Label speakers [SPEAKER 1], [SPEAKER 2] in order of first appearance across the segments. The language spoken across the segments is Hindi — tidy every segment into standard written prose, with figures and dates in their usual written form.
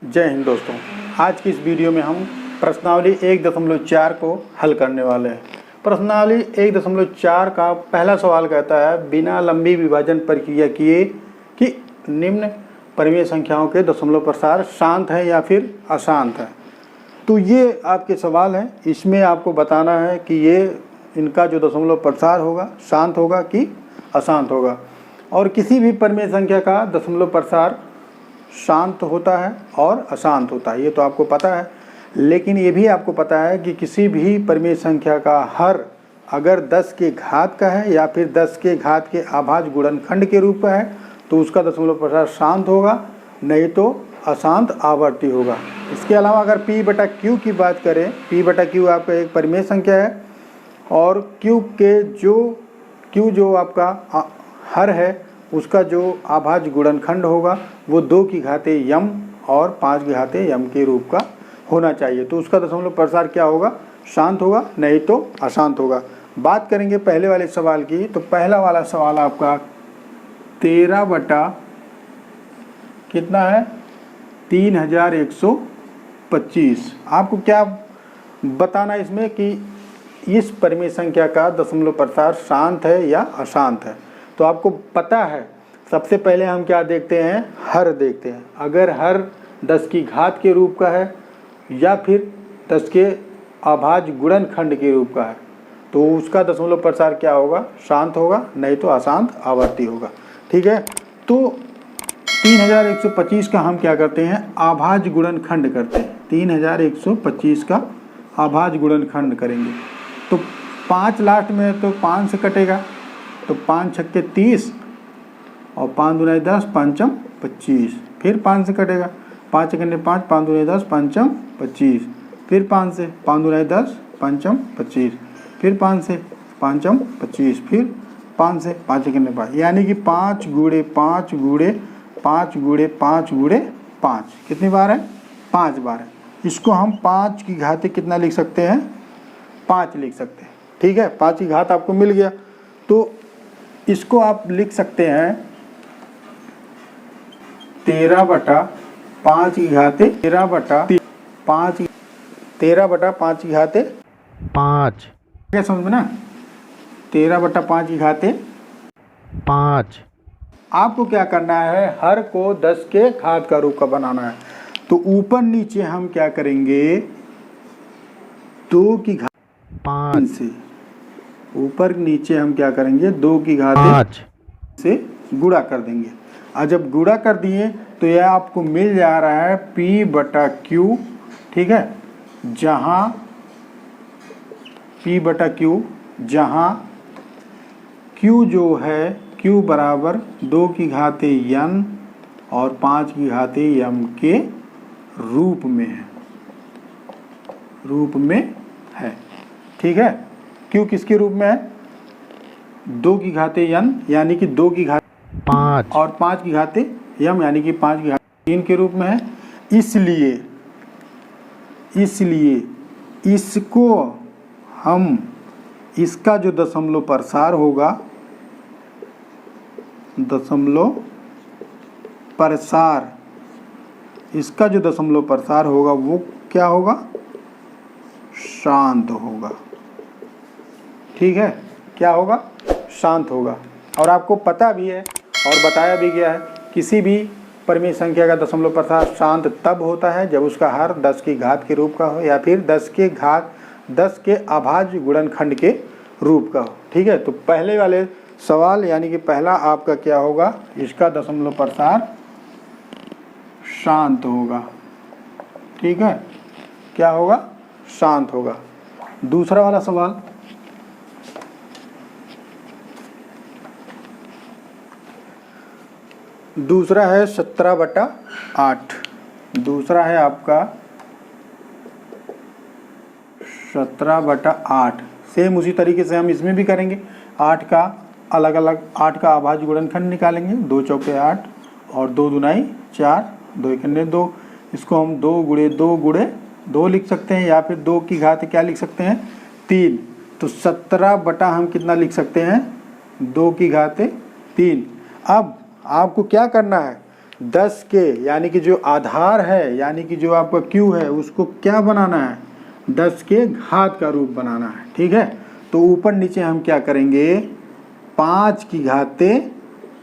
[SPEAKER 1] जय हिंद दोस्तों। आज की इस वीडियो में हम प्रश्नावली 1.4 को हल करने वाले हैं। प्रश्नावली 1.4 का पहला सवाल कहता है बिना लंबी विभाजन प्रक्रिया किए कि निम्न परिमेय संख्याओं के दशमलव प्रसार शांत है या फिर अशांत है। तो ये आपके सवाल हैं, इसमें आपको बताना है कि ये इनका जो दशमलव प्रसार होगा शांत होगा कि अशांत होगा। और किसी भी परिमेय संख्या का दशमलव प्रसार शांत होता है और अशांत होता है, ये तो आपको पता है। लेकिन ये भी आपको पता है कि किसी भी परिमेय संख्या का हर अगर 10 के घात का है या फिर 10 के घात के अभाज्य गुणनखंड के रूप में है तो उसका दशमलव प्रसार शांत होगा, नहीं तो अशांत आवर्ती होगा। इसके अलावा अगर p/q की बात करें, p/q आपका एक परिमेय संख्या है और q जो आपका हर है उसका जो अभाज्य गुणनखंड होगा वो 2 की घाते m और 5 की घाते m के रूप का होना चाहिए। तो उसका दशमलव प्रसार क्या होगा? शांत होगा, नहीं तो अशांत होगा। बात करेंगे पहले वाले सवाल की, तो पहला वाला सवाल आपका 13 कितना है 3125। आपको क्या बताना इसमें कि इस परिमेय संख्या का दशमलव प्रसार शांत है या अशांत है। तो आपको पता है, सबसे पहले हम क्या देखते हैं, हर देखते हैं। अगर हर 10 की घात के रूप का है या फिर 10 के अभाज्य गुणनखंड के रूप का है तो उसका दशमलव प्रसार क्या होगा? शांत होगा, नहीं तो अशांत आवर्ती होगा। ठीक है, तो 3125 का हम क्या करते हैं, अभाज्य गुणनखंड करते हैं। 3125 का अभाज्य गुणनखंड करेंगे तो 5 लास्ट में तो 5 से कटेगा, तो 5 छक्के 30 और 5 दूनी 10, 5 25। फिर 5 से कटेगा, 5 छक्के 5, 5 दूनी 10, 5 25। फिर 5 से 5 दूनी 10, 5 25। फिर 5 से 5 25। फिर 5 से 5 छक्के 5, यानी कि 5 गुणे 5 गुणे 5 गुणे 5 गुणे 5 कितनी बार है? 5 बार है। इसको हम 5 की घाते कितना लिख सकते हैं? 5 लिख सकते हैं। ठीक है, 5 की घात आपको मिल गया तो इसको आप लिख सकते हैं 13/5 की घाते 13/5 की घाते 5। क्या समझ में ना, 13/5 की घाते 5। आपको क्या करना है, हर को 10 के घात का रूप का बनाना है। तो ऊपर नीचे हम क्या करेंगे, 2 की घात 5 से ऊपर नीचे हम क्या करेंगे, 2 की घात 5 से गुणा कर देंगे। और जब गुणा कर दिए तो यह आपको मिल जा रहा है p/q। ठीक है, जहाँ p/q जहाँ q जो है q बराबर 2 की घाते n और 5 की घाते m के रूप में है। ठीक है, q किसके रूप में है? 2 की घाते n यानी कि 2 की घाते 5 और 5 की घाते m यानी कि 5 की घाते 3 के रूप में है। इसलिए इसको हम इसका जो दशमलव प्रसार होगा, इसका जो दशमलव प्रसार होगा वो क्या होगा? शांत होगा। ठीक है, क्या होगा? शांत होगा। और आपको पता भी है और बताया भी गया है, किसी भी परिमेय संख्या का दशमलव प्रसार शांत तब होता है जब उसका हर 10 की घात के रूप का हो या फिर 10 के अभाज्य गुणनखंड के रूप का हो। ठीक है, तो पहले वाले सवाल यानी कि पहला आपका क्या होगा, इसका दशमलव प्रसार शांत होगा। ठीक है, क्या होगा? शांत होगा। दूसरा वाला सवाल, दूसरा है 17/8। दूसरा है आपका 17/8। सेम उसी तरीके से हम इसमें भी करेंगे। 8 का अलग अलग 8 का अभाज्य गुणनखंड निकालेंगे। 2 चौके 8 और 2 दूनाई 4, 2 एकने 2। इसको हम 2 गुणे 2 गुणे 2 लिख सकते हैं या फिर 2 की घात क्या लिख सकते हैं? 3। तो 17 हम कितना लिख सकते हैं? 2 की घाते 3। अब आपको क्या करना है, 10 के यानी कि जो आधार है यानी कि जो आपका q है उसको क्या बनाना है, 10 के घात का रूप बनाना है। ठीक है, तो ऊपर नीचे हम क्या करेंगे, 5 की घाते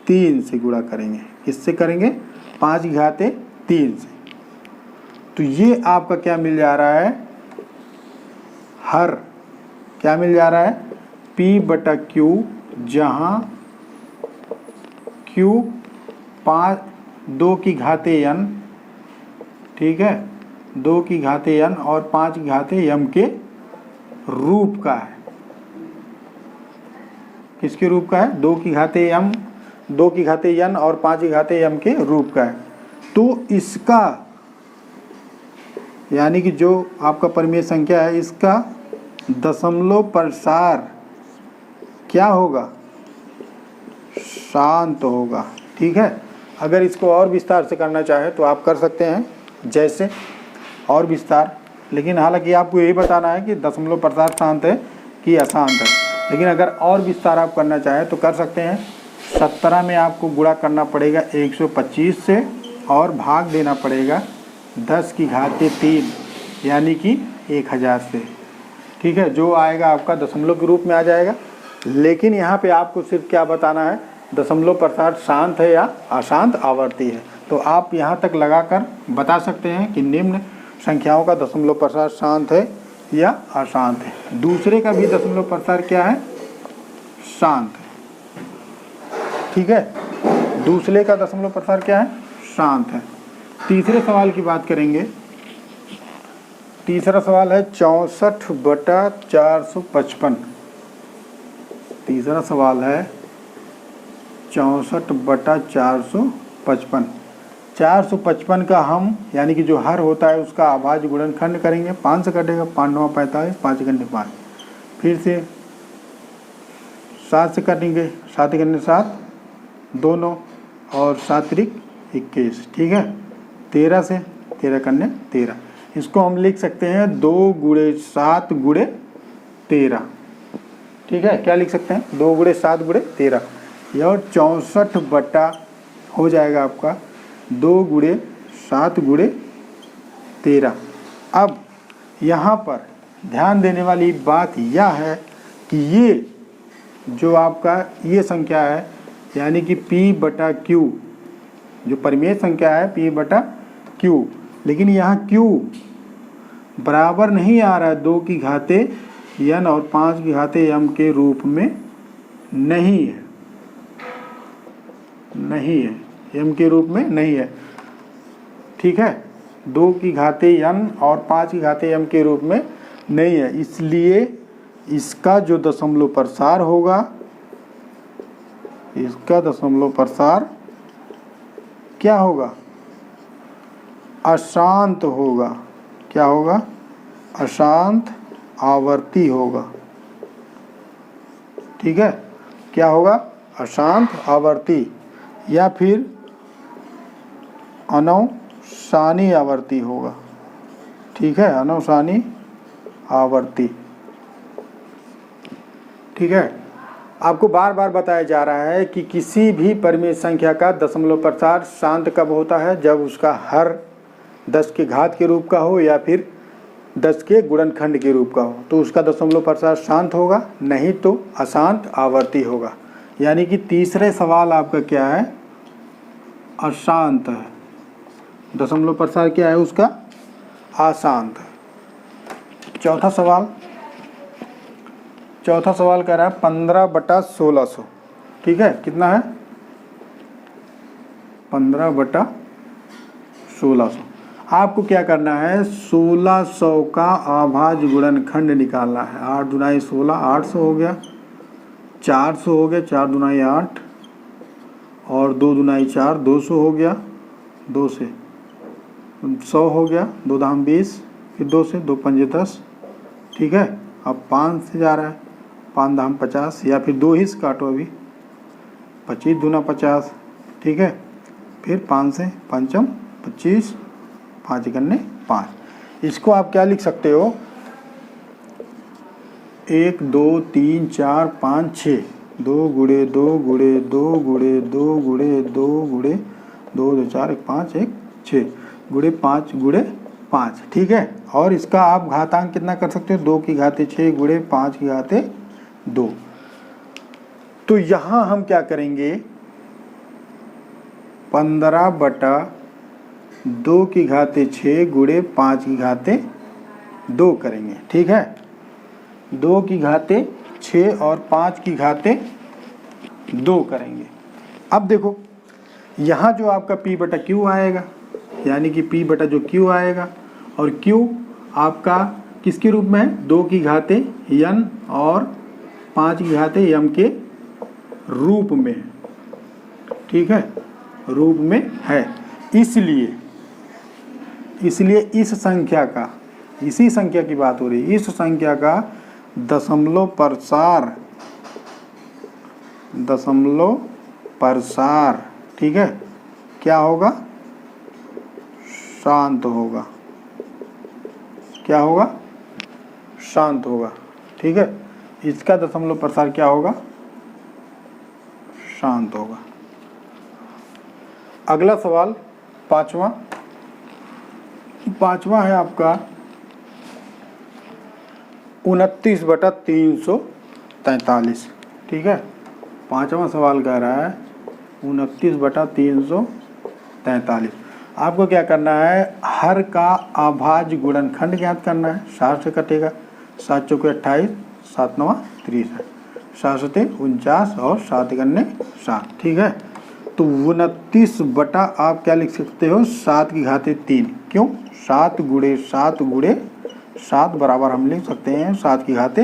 [SPEAKER 1] 3 से गुणा करेंगे। किससे करेंगे, 5 की घाते 3 से। तो ये आपका क्या मिल जा रहा है, हर क्या मिल जा रहा है, p बटा q, जहाँ q 2 की घाते n, ठीक है, 2 की घाते n और 5 की घाते m के रूप का है। किसके रूप का है, 2 की घाते m, 2 की घाते n और 5 की घाते m के रूप का है। तो इसका यानी कि जो आपका परिमेय संख्या है इसका दशमलव प्रसार क्या होगा, शांत होगा। ठीक है, अगर इसको और विस्तार से करना चाहे तो आप कर सकते हैं, जैसे और विस्तार, लेकिन हालांकि आपको यही बताना है कि दशमलव प्रसार शांत है कि अशांत है। लेकिन अगर और विस्तार आप करना चाहें तो कर सकते हैं। 17 में आपको गुणा करना पड़ेगा 125 से और भाग देना पड़ेगा 10 की घाते 3 यानी कि 1000 से। ठीक है, जो आएगा आपका दशमलव के रूप में आ जाएगा। लेकिन यहाँ पे आपको सिर्फ क्या बताना है, दशमलव प्रसार शांत है या अशांत आवर्ती है। तो आप यहाँ तक लगाकर बता सकते हैं कि निम्न संख्याओं का दशमलव प्रसार शांत है या अशांत है। दूसरे का भी दशमलव प्रसार क्या है, शांत है। ठीक है, दूसरे का दशमलव प्रसार क्या है, शांत है। तीसरे सवाल की बात करेंगे। तीसरा सवाल है 64/455। तीसरा सवाल है 64/455। 455 का हम यानी कि जो हर होता है उसका अभाज्य गुणनखंड करेंगे। 5 से कटेगा, 5 9 45, 5 घंटे 5, फिर से 7 से काटेंगे, 7 घंटे 7, 2 9 और 7 त्रिक 21। ठीक है, 13 से 13 करने 13। इसको हम लिख सकते हैं 2 गुणे 7 गुणे 13। ठीक है, क्या लिख सकते हैं, 2 गुणे 7 गुणे 13। यह 64 बटा हो जाएगा आपका 2 गुणे 7 गुणे 13। अब यहाँ पर ध्यान देने वाली बात यह है कि ये जो आपका ये संख्या है यानी कि p बटा q, जो परिमेय संख्या है p बटा q, लेकिन यहाँ q बराबर नहीं आ रहा है 2 की घाते n और 5 की घाते m के रूप में नहीं है, नहीं है, m के रूप में नहीं है। ठीक है, 2 की घाते n और 5 की घाते m के रूप में नहीं है, इसलिए इसका जो दशमलव प्रसार होगा, इसका दशमलव प्रसार क्या होगा, अशांत होगा। क्या होगा, अशांत आवर्ती होगा। ठीक है, क्या होगा, अशांत आवर्ती या फिर अनवसानी आवर्ती होगा। ठीक है, अनवसानी आवर्ती। ठीक है, आपको बार बार बताया जा रहा है कि किसी भी परिमेय संख्या का दशमलव प्रसार शांत कब होता है, जब उसका हर 10 के घात के रूप का हो या फिर 10 के गुणनखंड के रूप का हो, तो उसका दशमलव प्रसार शांत होगा, नहीं तो अशांत आवर्ती होगा। यानी कि तीसरे सवाल आपका क्या है, अशांत है। दशमलव प्रसार क्या है उसका, अशांत है। चौथा सवाल कह रहा है 15/1600। ठीक है, कितना है, 15/1600। आपको क्या करना है, 1600 का अभाज्य गुणनखंड निकालना है। 8 दूनाई 16, 800 हो गया, 400 हो गया, 4 दूनाई 8 और 2 दूनाई 4, 200 हो गया, 2 से 100 हो गया, 2 दाम 20, फिर 2 से 2 पंजे 10। ठीक है, अब 5 से जा रहा है, 5 दाम 50 या फिर 2 ही से काटो अभी, 25 दूना 50। ठीक है, फिर 5 से पंचम 25, 5 गन्ने 5। इसको आप क्या लिख सकते हो, 1 2 3 4 5 6, 2 गुणे 2 गुणे 2 गुणे 2 गुणे 2 गुणे 2 2 4 1 5 1 6 गुणे 5 गुणे 5, ठीक है। और इसका आप घातांक कितना कर सकते हो, 2 की घाते 6 गुणे 5 की घाते 2। तो यहाँ हम क्या करेंगे, 15/2 की घाते 6 गुणे 5 की घाते 2 करेंगे, ठीक है। 2 की घाते 6 और 5 की घाते 2 करेंगे। अब देखो यहाँ जो आपका P/Q आएगा, यानी कि P/ जो Q आएगा, और Q आपका किसके रूप में है, 2 की घाते n और 5 की घाते m के रूप में, ठीक है, रूप में है। इसलिए इस संख्या का, इसी संख्या की बात हो रही है, इस संख्या का दशमलव प्रसार, ठीक है, क्या होगा, शांत होगा। क्या होगा, शांत होगा, ठीक है। इसका दशमलव प्रसार क्या होगा, शांत होगा। अगला सवाल पांचवा है आपका 29/343, ठीक है। पांचवा सवाल कह रहा है 29/343। आपको क्या करना है, हर का अभाज्य गुणनखंड ज्ञात करना है। 7 से कटेगा, 7 चौके 28, 7 9 63, 7 7 49 और 7 1 7, ठीक है। तो 29 बटा आप क्या लिख सकते हो, 7 की घाते 3। क्यों, 7 गुणे 7 गुणे 7 बराबर हम लिख सकते हैं 7 की घाते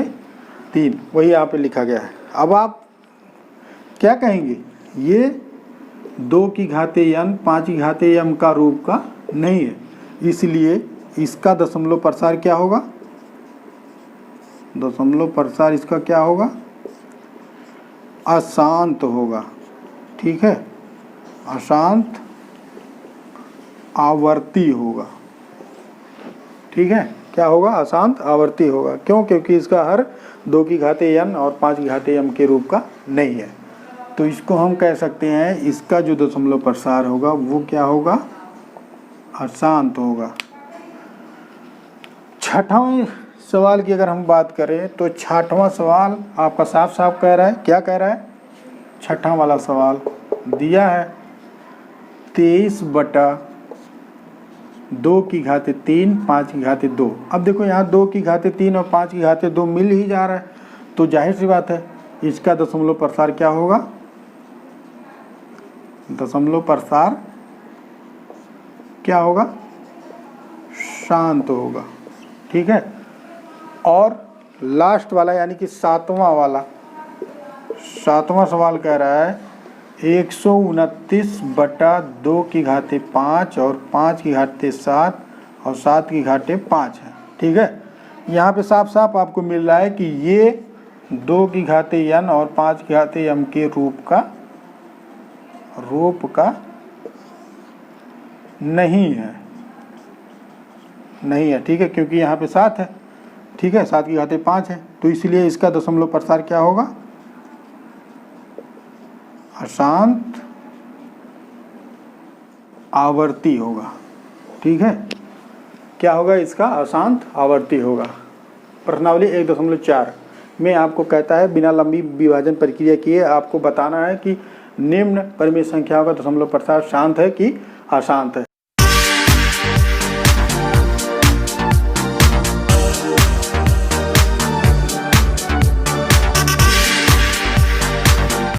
[SPEAKER 1] 3, वही यहाँ पे लिखा गया है। अब आप क्या कहेंगे, ये 2 की घाते n 5 की घाते m का रूप का नहीं है, इसलिए इसका दशमलव प्रसार क्या होगा, दशमलव प्रसार इसका क्या होगा, अशांत होगा, ठीक है, अशांत आवर्ती होगा, ठीक है। क्या होगा, अशांत आवर्ती होगा। क्यों, क्योंकि इसका हर 2 की घाते n और 5 की घाते m के रूप का नहीं है। तो इसको हम कह सकते हैं, इसका जो दशमलव प्रसार होगा वो क्या होगा, अशांत होगा। छठवां सवाल की अगर हम बात करें तो छठवां सवाल आपका साफ साफ कह रहा है, क्या कह रहा है, छठा वाला सवाल दिया है 23/2 की घाते 3 5 की घाते 2। अब देखो यहाँ 2 की घाते 3 और 5 की घाते 2 मिल ही जा रहा है, तो जाहिर सी बात है इसका दशमलव प्रसार क्या होगा, दशमलव प्रसार क्या होगा, शांत होगा, ठीक है। और लास्ट वाला यानी कि सातवां सवाल कह रहा है 129/2 की घाते 5 और 5 की घाते 7 और 7 की घाते 5 है, ठीक है। यहाँ पे साफ साफ आपको मिल रहा है कि ये 2 की घाते n और 5 की घाते m के रूप का नहीं है, ठीक है, क्योंकि यहाँ पे 7 है, ठीक है, 7 की घाते 5 है, तो इसलिए इसका दशमलव प्रसार क्या होगा, अशांत आवर्ती होगा, ठीक है। क्या होगा, इसका अशांत आवर्ती होगा। प्रश्नावली 1.4 में आपको कहता है बिना लंबी विभाजन प्रक्रिया किए आपको बताना है कि निम्न परिमेय संख्याओं का दशमलव प्रसार शांत है कि अशांत है।